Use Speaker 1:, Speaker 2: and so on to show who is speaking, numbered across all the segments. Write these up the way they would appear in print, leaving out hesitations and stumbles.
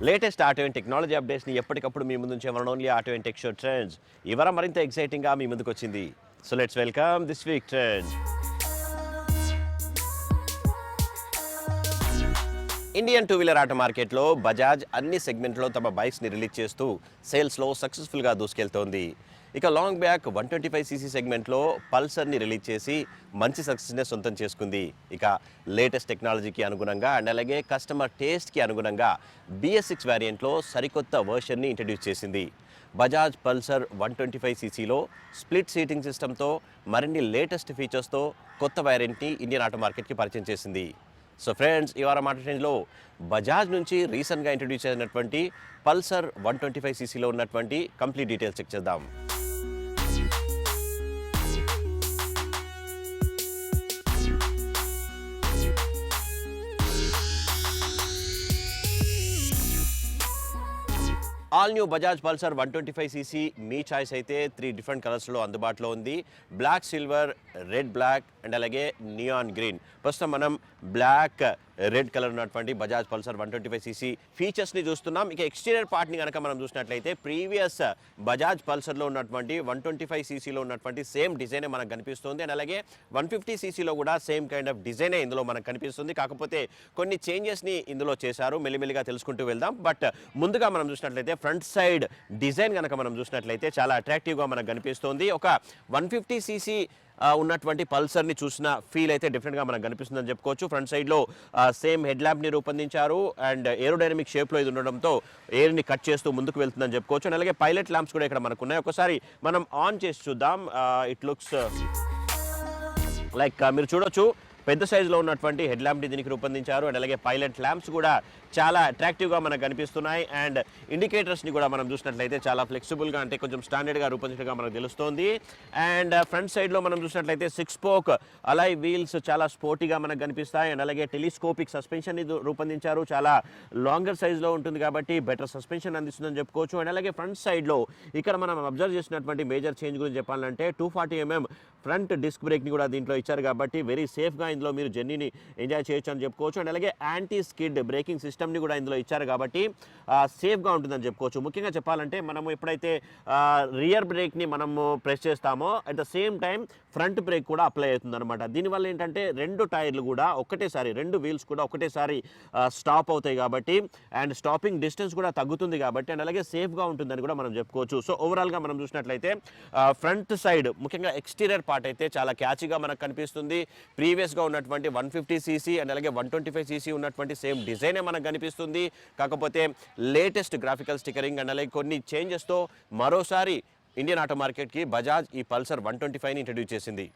Speaker 1: Latest auto and technology అప్డేట్స్ని ఎప్పటికప్పుడు మీ ముందు ఉంచే one only auto and tech show trends. ఈ వారం మరింత ఎక్సైటింగ్గా మీ ముందుకు వచ్చింది. So let's welcome this week trends. Indian two wheeler auto మార్కెట్లో బజాజ్ అన్ని సెగ్మెంట్లో తమ బైక్స్ని రిలీజ్ చేస్తూ సేల్స్లో సక్సెస్ఫుల్గా దూసుకెళ్తోంది. ఇక లాంగ్ బ్యాక్ 125cc సెగ్మెంట్లో పల్సర్ని రిలీజ్ చేసి మంచి సక్సెస్ని సొంతం చేసుకుంది. ఇక లేటెస్ట్ టెక్నాలజీకి అనుగుణంగా అండ్ అలాగే కస్టమర్ టేస్ట్కి అనుగుణంగా BS6 వేరియంట్లో సరికొత్త వర్షన్ని ఇంట్రడ్యూస్ చేసింది. బజాజ్ పల్సర్ 125ccలో స్ప్లిట్ సీటింగ్ సిస్టమ్తో మరిన్ని లేటెస్ట్ ఫీచర్స్తో కొత్త వేరియంట్ని ఇండియన్ ఆటో మార్కెట్కి పరిచయం చేసింది. సో ఫ్రెండ్స్, ఈ వారం ఆటో ట్రెండ్స్లో బజాజ్ నుంచి రీసెంట్గా ఇంట్రడ్యూస్ అయినటువంటి పల్సర్ 125ccలో ఉన్నటువంటి కంప్లీట్ డీటెయిల్స్ చెక్ చేద్దాం. All new Bajaj Pulsar 125cc మీ చాయిస్ అయితే 3 డిఫరెంట్ కలర్స్లో అందుబాటులో ఉంది. Black, silver, red black and అలాగే నియాన్ గ్రీన్. ప్రస్తుతం మనం బ్లాక్, రెడ్ కలర్ ఉన్నటువంటి బజాజ్ పల్సర్ 125cc ఫీచర్స్ని చూస్తున్నాం. ఇక ఎక్స్టీరియర్ పార్ట్ని కనుక మనం చూసినట్లయితే ప్రీవియస్ బజాజ్ పల్సర్లో ఉన్నటువంటి 125ccలో ఉన్నటువంటి సేమ్ డిజైనే మనకు కనిపిస్తుంది. అండ్ అలాగే 150ccలో కూడా సేమ్ కైండ్ ఆఫ్ డిజైనే ఇందులో మనకు కనిపిస్తుంది. కాకపోతే కొన్ని చేంజెస్ని ఇందులో చేశారు, మెల్లిమెల్లిగా తెలుసుకుంటూ వెళ్దాం. బట్ ముందుగా మనం చూసినట్లయితే ఫ్రంట్ సైడ్ డిజైన్ కనుక మనం చూసినట్లయితే చాలా అట్రాక్టివ్గా మనకు కనిపిస్తుంది. ఒక 150cc ఉన్నటువంటి పల్సర్ని చూసిన ఫీల్ అయితే డిఫరెంట్గా మనకు కనిపిస్తుందని చెప్పుకోవచ్చు. ఫ్రంట్ సైడ్లో సేమ్ హెడ్ ల్యాంప్ని రూపొందించారు అండ్ ఏరోడైనమిక్ షేప్లో ఇది ఉండడంతో ఎయిర్ని కట్ చేస్తూ ముందుకు వెళ్తుందని చెప్పుకోవచ్చు. అండ్ అలాగే పైలట్ ల్యాంప్స్ కూడా ఇక్కడ మనకు ఉన్నాయి. ఒకసారి మనం ఆన్ చేసి చూద్దాం. ఇట్ లుక్స్ లైక్ మీరు చూడొచ్చు పెద్ద సైజులో ఉన్నటువంటి హెడ్ ల్యాంప్ని దీనికి రూపొందించారు. అండ్ అలాగే పైలట్ ల్యాంప్స్ కూడా చాలా అట్రాక్టివ్గా మనకు కనిపిస్తున్నాయి. అండ్ ఇండికేటర్స్ని కూడా మనం చూసినట్లయితే చాలా ఫ్లెక్సిబుల్గా, అంటే కొంచెం స్టాండర్డ్గా రూపొందించగా మనకు తెలుస్తోంది. అండ్ ఫ్రంట్ సైడ్లో మనం చూసినట్లయితే 6 స్పోక్ అలాయ్ వీల్స్ చాలా స్పోర్టీగా మనకు కనిపిస్తాయి. అండ్ అలాగే టెలిస్కోపిక్ సస్పెన్షన్ని రూపొందించారు. చాలా లాంగర్ సైజులో ఉంటుంది కాబట్టి బెటర్ సస్పెన్షన్ అందిస్తుందని చెప్పుకోవచ్చు. అండ్ అలాగే ఫ్రంట్ సైడ్లో ఇక్కడ మనం అబ్జర్వ్ చేసినటువంటి మేజర్ చేంజ్ గురించి చెప్పాలంటే 240mm ఫ్రంట్ డిస్క్ బ్రేక్ని కూడా దీంట్లో ఇచ్చారు కాబట్టి వెరీ సేఫ్గా ఇందులో మీరు జర్నీని ఎంజాయ్ చేయొచ్చు అని చెప్పుకోవచ్చు. అండ్ అలాగే యాంటీ స్కిడ్ బ్రేకింగ్ సిస్టమ్ని కూడా ఇందులో ఇచ్చారు కాబట్టి సేఫ్గా ఉంటుందని చెప్పుకోవచ్చు. ముఖ్యంగా చెప్పాలంటే మనము ఎప్పుడైతే రియర్ బ్రేక్ని మనము ప్రెస్ చేస్తామో at the same time front brake కూడా అప్లై అవుతుంది అనమాట. దీనివల్ల ఏంటంటే రెండు టైర్లు కూడా ఒకటేసారి, రెండు వీల్స్ కూడా ఒకటేసారి స్టాప్ అవుతాయి కాబట్టి అండ్ స్టాపింగ్ డిస్టెన్స్ కూడా తగ్గుతుంది కాబట్టి అండ్ అలాగే సేఫ్గా ఉంటుందని కూడా మనం చెప్పుకోవచ్చు. సో ఓవరాల్గా మనం చూసినట్లయితే ఫ్రంట్ సైడ్ ముఖ్యంగా ఎక్స్టీరియర్ పార్ట్ అయితే చాలా క్యాచీగా మనకు కనిపిస్తుంది. ప్రీవియస్గా ఉన్నటువంటి 150cc అండ్ అలాగే 125cc ఉన్నటువంటి సేమ్ డిజైనే మనకు కనిపిస్తుంది. కాకపోతే లేటెస్ట్ గ్రాఫికల్ స్టిక్కరింగ్ అండ్ అలాగే కొన్ని చేంజెస్తో మరోసారి ఇండియన్ ఆటో మార్కెట్కి బజాజ్ ఈ పల్సర్ 125ని ఇంట్రడ్యూస్ చేసింది.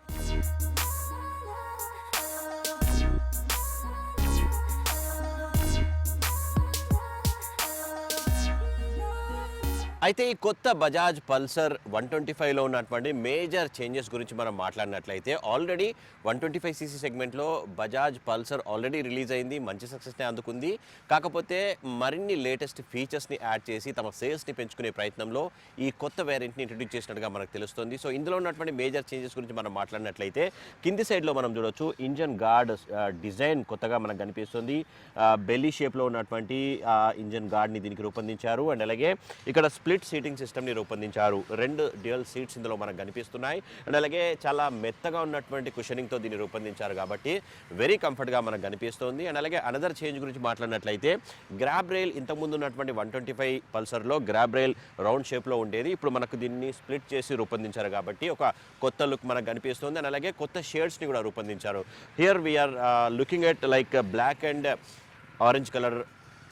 Speaker 1: అయితే ఈ కొత్త బజాజ్ పల్సర్ 125లో ఉన్నటువంటి మేజర్ చేంజెస్ గురించి మనం మాట్లాడినట్లయితే ఆల్రెడీ 125cc సెగ్మెంట్లో బజాజ్ పల్సర్ ఆల్రెడీ రిలీజ్ అయింది, మంచి సక్సెస్ని అందుకుంది. కాకపోతే మరిన్ని లేటెస్ట్ ఫీచర్స్ని యాడ్ చేసి తమ సేల్స్ని పెంచుకునే ప్రయత్నంలో ఈ కొత్త వేరియంట్ని ఇంట్రడ్యూస్ చేసినట్టుగా మనకు తెలుస్తుంది. సో ఇందులో ఉన్నటువంటి మేజర్ చేంజెస్ గురించి మనం మాట్లాడినట్లయితే కింది సైడ్లో మనం చూడొచ్చు ఇంజన్ గార్డ్ డిజైన్ కొత్తగా మనకు కనిపిస్తుంది. బెల్లీ షేప్లో ఉన్నటువంటి ఇంజన్ గార్డ్ని దీనికి రూపొందించారు. అండ్ అలాగే ఇక్కడ స్ప్లిట్ సీటింగ్ సిస్టమ్ని రూపొందించారు. 2 డ్యూయల్ సీట్స్ ఇందులో మనకు కనిపిస్తున్నాయి. అండ్ అలాగే చాలా మెత్తగా ఉన్నటువంటి కుషనింగ్తో దీన్ని రూపొందించారు కాబట్టి వెరీ కంఫర్ట్గా మనకు కనిపిస్తుంది. అండ్ అలాగే అనదర్ చేంజ్ గురించి మాట్లాడినట్లయితే గ్రాబ్ రైల్ ఇంతకుముందు ఉన్నటువంటి 125 పల్సర్లో గ్రాబ్ రైల్ రౌండ్ షేప్లో ఉండేది. ఇప్పుడు మనకు దీన్ని స్ప్లిట్ చేసి రూపొందించారు కాబట్టి ఒక కొత్త లుక్ మనకు కనిపిస్తుంది. అండ్ అలాగే కొత్త షేడ్స్ని కూడా రూపొందించారు. Here we're looking at like black and orange colour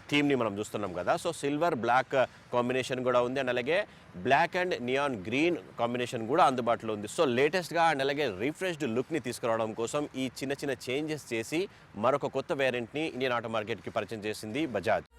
Speaker 1: థీమ్ని మనం చూస్తున్నాం కదా. సో సిల్వర్ బ్లాక్ కాంబినేషన్ కూడా ఉంది. అండ్ అలాగే black and neon green combination కూడా అందుబాటులో ఉంది. సో లేటెస్ట్గా అండ్ అలాగే రిఫ్రెష్డ్ లుక్ని తీసుకురావడం కోసం ఈ చిన్న చిన్న చేంజెస్ చేసి మరొక కొత్త వేరియంట్ని ఇండియన్ ఆటో మార్కెట్కి పరిచయం చేసింది Bajaj.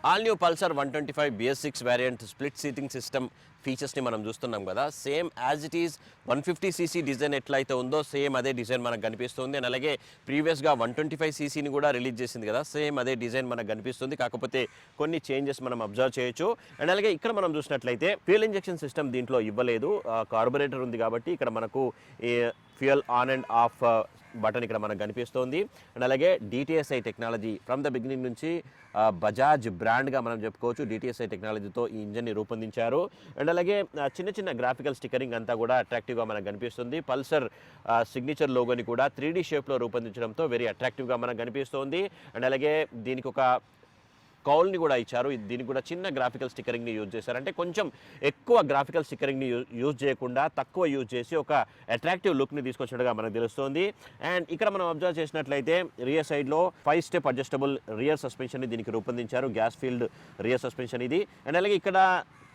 Speaker 1: All new Pulsar 125 BS6 variant split seating system ఫీచర్స్ని మనం చూస్తున్నాం కదా. Same as it is 150cc design ఎట్లయితే ఉందో సేమ్ అదే డిజైన్ మనకు కనిపిస్తుంది. అండ్ అలాగే ప్రీవియస్గా 125ccని కూడా రిలీజ్ చేసింది కదా, సేమ్ అదే డిజైన్ మనకు కనిపిస్తుంది. కాకపోతే కొన్ని చేంజెస్ మనం అబ్జర్వ్ చేయొచ్చు. అండ్ అలాగే ఇక్కడ మనం చూసినట్లయితే ఫ్యూయల్ ఇంజెక్షన్ సిస్టమ్ దీంట్లో ఇవ్వలేదు, కార్బొరేటర్ ఉంది కాబట్టి ఇక్కడ మనకు fuel on and of button ఇక్కడ మనకు కనిపిస్తుంది. అండ్ అలాగే DTSI technology from the beginning నుంచి బజాజ్ బ్రాండ్గా మనం చెప్పుకోవచ్చు. DTSI టెక్నాలజీతో ఈ ఇంజన్ని రూపొందించారు. అండ్ అలాగే చిన్న చిన్న గ్రాఫికల్ స్టిక్కరింగ్ అంతా కూడా అట్రాక్టివ్గా మనకు కనిపిస్తుంది. పల్సర్ సిగ్నేచర్ లోగోని కూడా 3D షేప్లో రూపొందించడంతో వెరీ అట్రాక్టివ్గా మనకు కనిపిస్తుంది. అండ్ అలాగే దీనికి ఒక కౌల్ని కూడా ఇచ్చారు. దీనికి కూడా చిన్న గ్రాఫికల్ స్టిక్కరింగ్ని యూజ్ చేశారు. అంటే కొంచెం ఎక్కువ గ్రాఫికల్ స్టిక్కరింగ్ని యూజ్ చేయకుండా తక్కువ యూజ్ చేసి ఒక అట్రాక్టివ్ లుక్ని తీసుకొచ్చినట్టుగా మనకు తెలుస్తుంది. అండ్ ఇక్కడ మనం అబ్జర్వ్ చేసినట్లయితే రియర్ సైడ్లో 5 స్టెప్ అడ్జస్టబుల్ రియర్ సస్పెన్షన్ని దీనికి రూపొందించారు. గ్యాస్ ఫీల్డ్ రియర్ సస్పెన్షన్ ఇది. అండ్ అలాగే ఇక్కడ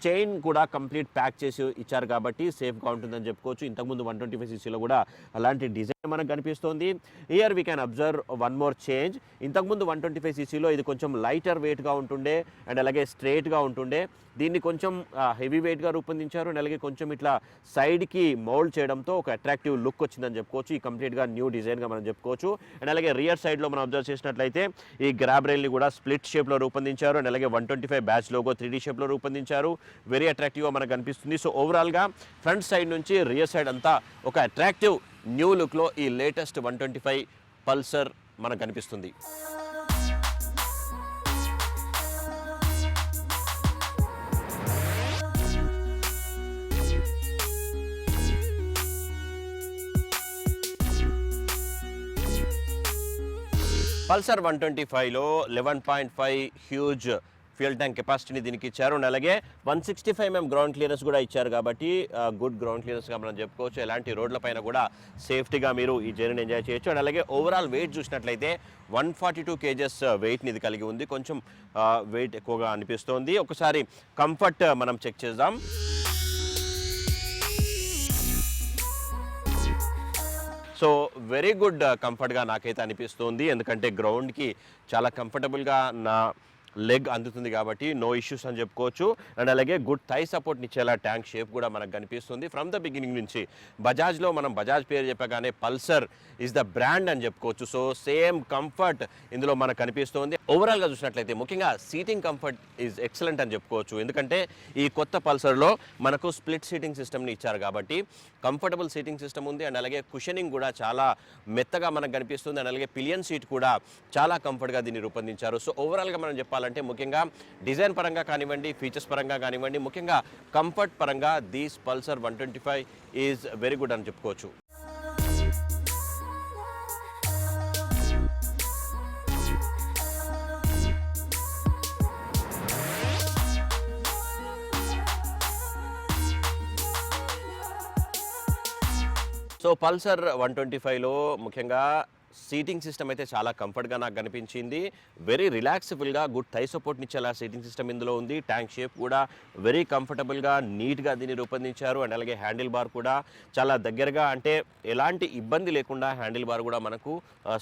Speaker 1: చైన్ కూడా కంప్లీట్ ప్యాక్ చేసి ఇచ్చారు కాబట్టి సేఫ్గా ఉంటుందని చెప్పుకోవచ్చు. ఇంతకుముందు 125ccలో కూడా అలాంటి డిజైన్ మనకు కనిపిస్తుంది. Here we can observe one more change. ఇంతకుముందు 125ccలో ఇది కొంచెం లైటర్ వెయిట్గా ఉంటుండే అండ్ అలాగే స్ట్రైట్గా ఉంటుండే. దీన్ని కొంచెం హెవీ వెయిట్గా రూపొందించారు. అండ్ అలాగే కొంచెం ఇట్లా సైడ్కి మౌల్డ్ చేయడంతో ఒక అట్రాక్టివ్ లుక్ వచ్చిందని చెప్పుకోవచ్చు. ఈ కంప్లీట్గా న్యూ డిజైన్గా మనం చెప్పుకోవచ్చు. అండ్ అలాగే రియర్ సైడ్లో మనం అబ్జర్వ్ చేసినట్లయితే ఈ గ్రాబ్ రైల్ని కూడా స్ప్లిట్ షేప్లో రూపొందించారు. అండ్ అలాగే 125 బ్యాచ్ లోగో 3D షేప్లో రూపొందించారు. వెరీ అట్రాక్టివ్గా మనకు కనిపిస్తుంది. సో ఓవరాల్గా ఫ్రంట్ సైడ్ నుంచి రియర్ సైడ్ అంతా ఒక అట్రాక్టివ్ న్యూ లుక్లో ఈ లేటెస్ట్ 125 పల్సర్ మనకు కనిపిస్తుంది. పల్సర్ 125లో 11.5 హ్యూజ్ ఫ్యూయల్ ట్యాంక్ కెపాసిటీని దీనికి ఇచ్చారు. అండ్ అలాగే 165mm గ్రౌండ్ క్లియరెన్స్ కూడా ఇచ్చారు కాబట్టి గుడ్ గ్రౌండ్ క్లియరెన్స్గా మనం చెప్పుకోవచ్చు. ఎలాంటి రోడ్ల పైన కూడా సేఫ్టీగా మీరు ఈ జర్నీని ఎంజాయ్ చేయొచ్చు. అండ్ అలాగే ఓవరాల్ వెయిట్ చూసినట్లయితే 142 kgs వెయిట్ని ఇది కలిగి ఉంది. కొంచెం వెయిట్ ఎక్కువగా అనిపిస్తోంది. ఒకసారి కంఫర్ట్ మనం చెక్ చేద్దాం. సో వెరీ గుడ్ కంఫర్ట్గా నాకైతే అనిపిస్తుంది. ఎందుకంటే గ్రౌండ్కి చాలా కంఫర్టబుల్గా నా లెగ్ అందుతుంది కాబట్టి నో ఇష్యూస్ అని చెప్పుకోవచ్చు. అండ్ అలాగే గుడ్ థై సపోర్ట్ని ఇచ్చేలా ట్యాంక్ షేప్ కూడా మనకు కనిపిస్తుంది. ఫ్రమ్ ద బిగినింగ్ నుంచి బజాజ్లో మనం బజాజ్ పేరు చెప్పగానే పల్సర్ ఈజ్ ద బ్రాండ్ అని చెప్పుకోవచ్చు. సో సేమ్ కంఫర్ట్ ఇందులో మనకు కనిపిస్తుంది. ఓవరాల్గా చూసినట్లయితే ముఖ్యంగా సీటింగ్ కంఫర్ట్ ఈజ్ ఎక్సలెంట్ అని చెప్పుకోవచ్చు. ఎందుకంటే ఈ కొత్త పల్సర్లో మనకు స్ప్లిట్ సీటింగ్ సిస్టమ్ని ఇచ్చారు కాబట్టి కంఫర్టబుల్ సీటింగ్ సిస్టమ్ ఉంది. అండ్ అలాగే కుషనింగ్ కూడా చాలా మెత్తగా మనకు కనిపిస్తుంది. అండ్ అలాగే పిలియన్ సీట్ కూడా చాలా కంఫర్ట్గా దీన్ని రూపొందించారు. సో ఓవరాల్గా మనం చెప్పాలంటే ముఖ్యంగా డిజైన్ పరంగా కానివ్వండి, ఫీచర్స్ పరంగా కానివ్వండి, ముఖ్యంగా కంఫర్ట్ పరంగా these Pulsar 125 is very good అని చెప్పుకోవచ్చు. సో పల్సర్ 125లో ముఖ్యంగా సీటింగ్ సిస్టమ్ అయితే చాలా కంఫర్ట్గా నాకు కనిపించింది. వెరీ రిలాక్సిబుల్గా గుడ్ థై సపోర్ట్ని ఇచ్చేలా సీటింగ్ సిస్టమ్ ఇందులో ఉంది. ట్యాంక్ షేప్ కూడా వెరీ కంఫర్టబుల్గా నీట్గా దీన్ని రూపొందించారు. అండ్ అలాగే హ్యాండిల్ బార్ కూడా చాలా దగ్గరగా, అంటే ఎలాంటి ఇబ్బంది లేకుండా హ్యాండిల్ బార్ కూడా మనకు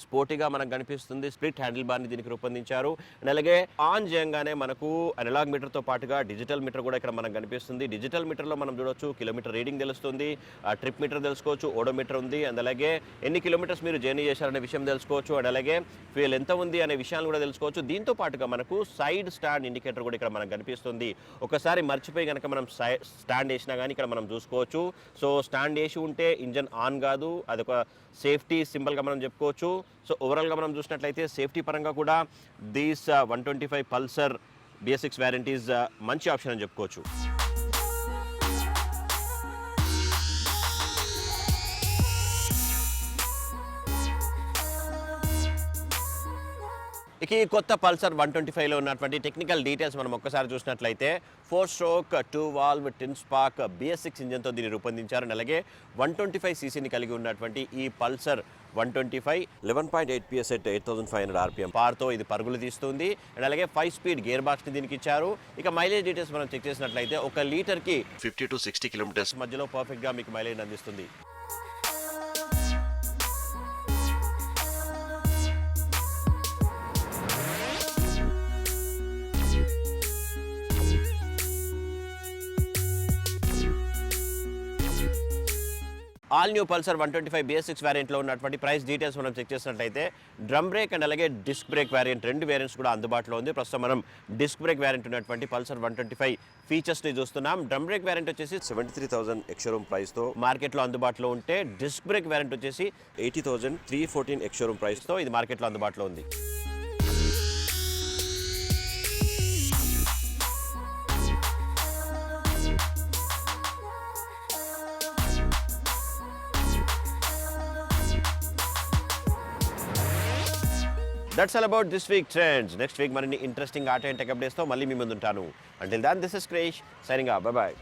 Speaker 1: స్పోర్టీగా మనకు కనిపిస్తుంది. స్ప్లిట్ హ్యాండిల్ బార్ని దీనికి రూపొందించారు. అండ్ అలాగే ఆన్ చేయగానే మనకు అనలాగ్ మీటర్తో పాటుగా డిజిటల్ మీటర్ కూడా ఇక్కడ మనకు కనిపిస్తుంది. డిజిటల్ మీటర్లో మనం చూడొచ్చు కిలోమీటర్ రీడింగ్ తెలుస్తుంది, ట్రిప్ మీటర్ తెలుసుకోవచ్చు, ఓడోమీటర్ ఉంది. అండ్ అలాగే ఎన్ని కిలోమీటర్స్ మీరు జర్నీ చేశారనే విషయం తెలుసుకోవచ్చు. అండ్ అలాగే ఫ్యూయల్ ఎంత ఉంది అనే విషయాలు కూడా తెలుసుకోవచ్చు. దీంతో పాటుగా మనకు సైడ్ స్టాండ్ ఇండికేటర్ కూడా ఇక్కడ మనకు కనిపిస్తుంది. ఒకసారి మర్చిపోయి కనుక మనం స్టాండ్ వేసినా కానీ ఇక్కడ మనం చూసుకోవచ్చు. సో స్టాండ్ వేసి ఉంటే ఇంజన్ ఆన్ కాదు, అదొక సేఫ్టీ సింబల్గా మనం చెప్పుకోవచ్చు. సో ఓవరాల్గా మనం చూసినట్లయితే సేఫ్టీ పరంగా కూడా these 125 Pulsar BS6 variant is మంచి ఆప్షన్ అని చెప్పుకోవచ్చు. ఇక ఈ కొత్త పల్సర్ 125లో ఉన్నటువంటి టెక్నికల్ డీటెయిల్స్ మనం ఒక్కసారి చూసినట్లయితే 4 స్ట్రోక్ 2 వాల్వ్ టిన్ స్పార్క్ BS6 ఇంజన్తో దీన్ని రూపొందించారు. అలాగే 125cc కలిగి ఉన్నటువంటి ఈ పల్సర్ 125 11.8 PS at 8500 RPM పార్తో ఇది పరుగులు తీస్తుంది. అండ్ అలాగే 5 స్పీడ్ గేర్ బాక్స్ని దీనికి ఇచ్చారు. ఇక మైలేజ్ డీటెయిల్స్ మనం చెక్ చేసినట్లయితే 1 లీటర్కి 50 to 60 కిలోమీటర్స్ మధ్యలో పర్ఫెక్ట్గా మీకు మైలేజ్ అందిస్తుంది. ఆల్ న్యూ పల్సర్ 125 BS6 వేరియంట్లో ఉన్నటువంటి ప్రైస్ డీటెయిల్స్ మనం చెక్ చేసినట్లయితే డ్రమ్ బ్రేక్ అండ్ అలాగే డిస్క్ బ్రేక్ వేరియంట్ రెండు వేరియంట్స్ కూడా అందుబాటులో ఉంది. ప్రస్తుతం మనం డిస్క్ బ్రేక్ వేరియంట్ ఉన్నటువంటి పల్సర్ 125 ఫీచర్స్ని చూస్తున్నాం. డ్రమ్ బ్రేక్ వేరియంట్ వచ్చేసి 73,000 ఎక్స్-షోరూమ్ ప్రైస్తో మార్కెట్లో అందుబాటులో ఉంటే డిస్క్ బ్రేక్ వేరియంట్ వచ్చేసి 80,314 ఎక్స్-షోరూమ్ ప్రైస్తో ఇది మార్కెట్లో అందుబాటులో ఉంది. That's all about this week trends. Next week మరిన్ని ఇంట్రెస్టింగ్ ఆటో అండ్ టెక్ అప్డేట్స్తో మళ్ళీ మీ ముందు ఉంటాను. Until then, this is Krish signing off. Bye bye.